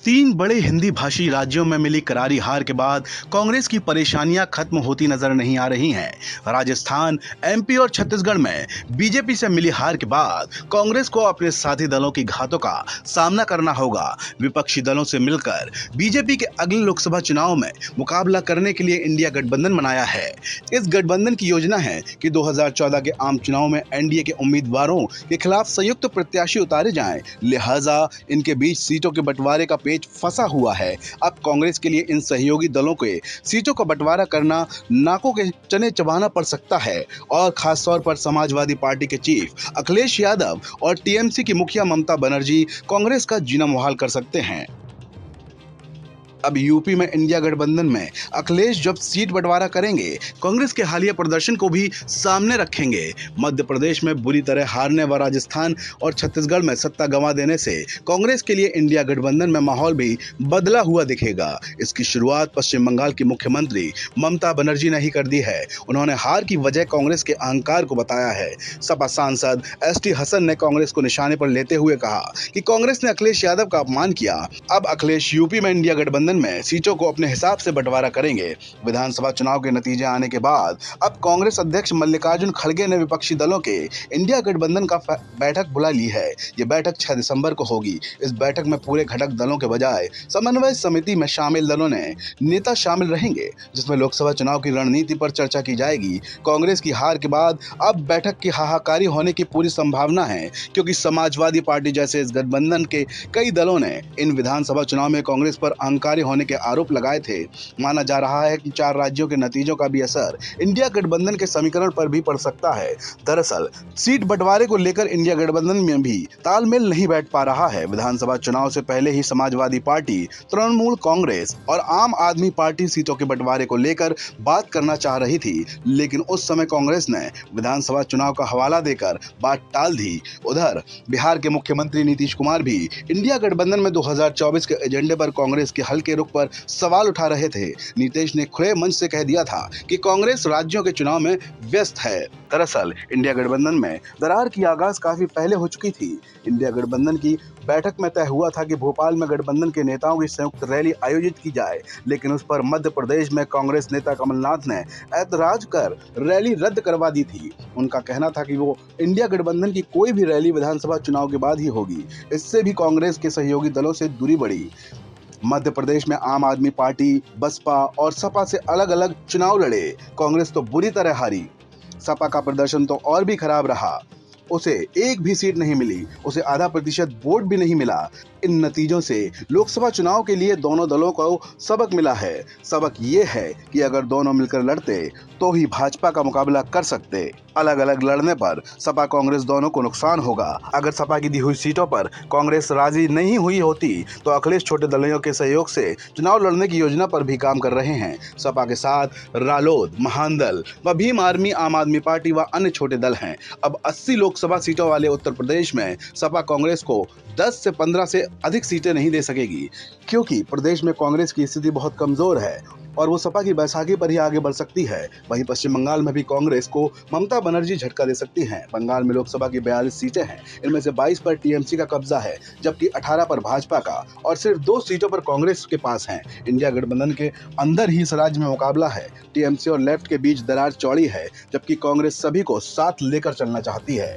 तीन बड़े हिंदी भाषी राज्यों में मिली करारी हार के बाद कांग्रेस की परेशानियां खत्म होती नजर नहीं आ रही हैं। राजस्थान, एमपी और छत्तीसगढ़ में बीजेपी से मिली हार के बाद कांग्रेस को अपने साथी दलों की घातों का सामना करना होगा। विपक्षी दलों से मिलकर बीजेपी के अगले लोकसभा चुनाव में मुकाबला करने के लिए इंडिया गठबंधन बनाया है। इस गठबंधन की योजना है कि 2014 के आम चुनाव में एनडीए के उम्मीदवारों के खिलाफ संयुक्त प्रत्याशी उतारे जाएं। लिहाजा इनके बीच सीटों के बंटवारे का पेच फंसा हुआ है। अब कांग्रेस के लिए इन सहयोगी दलों के सीटों का बंटवारा करना नाकों के चने चबाना पड़ सकता है और खास तौर पर समाजवादी पार्टी के चीफ अखिलेश यादव और टीएमसी की मुखिया ममता बनर्जी कांग्रेस का जीना मुहाल कर सकते हैं। अब यूपी में इंडिया गठबंधन में अखिलेश जब सीट बंटवारा करेंगे, कांग्रेस के हालिया प्रदर्शन को भी सामने रखेंगे। मध्य प्रदेश में बुरी तरह हारने व राजस्थान और छत्तीसगढ़ में सत्ता गंवा देने से कांग्रेस के लिए इंडिया गठबंधन में माहौल भी बदला हुआ दिखेगा। इसकी शुरुआत पश्चिम बंगाल की मुख्यमंत्री ममता बनर्जी ने ही कर दी है। उन्होंने हार की वजह कांग्रेस के अहंकार को बताया है। सपा सांसद एसटी हसन ने कांग्रेस को निशाने पर लेते हुए कहा कि कांग्रेस ने अखिलेश यादव का अपमान किया। अब अखिलेश यूपी में इंडिया गठबंधन में सीटों को अपने हिसाब से बंटवारा करेंगे। विधानसभा चुनाव के नतीजे आने के बाद अब कांग्रेस अध्यक्ष मल्लिकार्जुन खड़गे ने विपक्षी दलों के इंडिया गठबंधन का बैठक बुला ली है। ये बैठक 6 दिसंबर को होगी। इस बैठक में पूरे घटक दलों के बजाय समन्वय समिति में शामिल दलों ने नेता शामिल रहेंगे, जिसमें लोकसभा चुनाव की रणनीति पर चर्चा की जाएगी। कांग्रेस की हार के बाद अब बैठक की हाहाकारी होने की पूरी संभावना है, क्योंकि समाजवादी पार्टी जैसे इस गठबंधन के कई दलों ने इन विधानसभा चुनाव में कांग्रेस पर अहंकारी होने के आरोप लगाए थे। माना जा रहा है कि 4 राज्यों के नतीजों का भी असर इंडिया गठबंधन के समीकरण पर भी पड़ सकता है। दरअसल सीट बंटवारे को लेकर इंडिया गठबंधन में भी तालमेल नहीं बैठ पा रहा है। विधानसभा चुनाव से पहले ही समाजवादी पार्टी, तृणमूल कांग्रेस और आम आदमी पार्टी सीटों के बंटवारे को लेकर बात करना चाह रही थी, लेकिन उस समय कांग्रेस ने विधानसभा चुनाव का हवाला देकर बात टाल दी। उधर बिहार के मुख्यमंत्री नीतीश कुमार भी इंडिया गठबंधन में 2024 के एजेंडे पर कांग्रेस के हल्के रुख पर सवाल उठा रहे थे। नीतीश ने खुले मंच से कह दिया था कि कांग्रेस राज्यों के चुनाव में व्यस्त है। दरअसल इंडिया गठबंधन में दरार की आगाज काफी पहले हो चुकी थी। इंडिया गठबंधन की बैठक में तय हुआ था कि भोपाल में गठबंधन के नेताओं की संयुक्त रैली आयोजित की जाए, लेकिन उस पर मध्य प्रदेश में कांग्रेस नेता कमलनाथ ने ऐतराज कर रैली रद्द करवा दी थी। उनका कहना था कि वो इंडिया गठबंधन की कोई भी रैली विधानसभा चुनाव के बाद ही होगी। इससे भी कांग्रेस के सहयोगी दलों से दूरी बढ़ी। मध्य प्रदेश में आम आदमी पार्टी, बसपा और सपा से अलग अलग चुनाव लड़े। कांग्रेस तो बुरी तरह हारी। सपा का प्रदर्शन तो और भी खराब रहा। उसे एक भी सीट नहीं मिली, उसे आधा प्रतिशत वोट भी नहीं मिला। इन नतीजों से लोकसभा चुनाव के लिए दोनों दलों को सबक मिला है। सबक ये है कि अगर दोनों मिलकर लड़ते तो ही भाजपा का मुकाबला कर सकते। अलग अलग लड़ने पर सपा कांग्रेस दोनों को नुकसान होगा। अगर सपा की दी हुई सीटों पर कांग्रेस राजी नहीं हुई होती तो अखिलेश छोटे दलों के सहयोग से चुनाव लड़ने की योजना पर भी काम कर रहे हैं। सपा के साथ रालोद, महानदल व भीम आर्मी, आम आदमी पार्टी व अन्य छोटे दल हैं। अब 80 लोकसभा सीटों वाले उत्तर प्रदेश में सपा कांग्रेस को 10 से 15 से अधिक सीटें नहीं दे सकेगी, क्योंकि प्रदेश में कांग्रेस की स्थिति बहुत कमजोर है और वो सपा की बैसाखी पर ही आगे बढ़ सकती है। वहीं पश्चिम बंगाल में भी कांग्रेस को ममता बनर्जी झटका दे सकती हैं। बंगाल में लोकसभा की 42 सीटें हैं, इनमें से 22 पर टीएमसी का कब्जा है, जबकि 18 पर भाजपा का और सिर्फ 2 सीटों पर कांग्रेस के पास हैं। इंडिया गठबंधन के अंदर ही इस राज्य में मुकाबला है। टीएमसी और लेफ्ट के बीच दरार चौड़ी है, जबकि कांग्रेस सभी को साथ लेकर चलना चाहती है।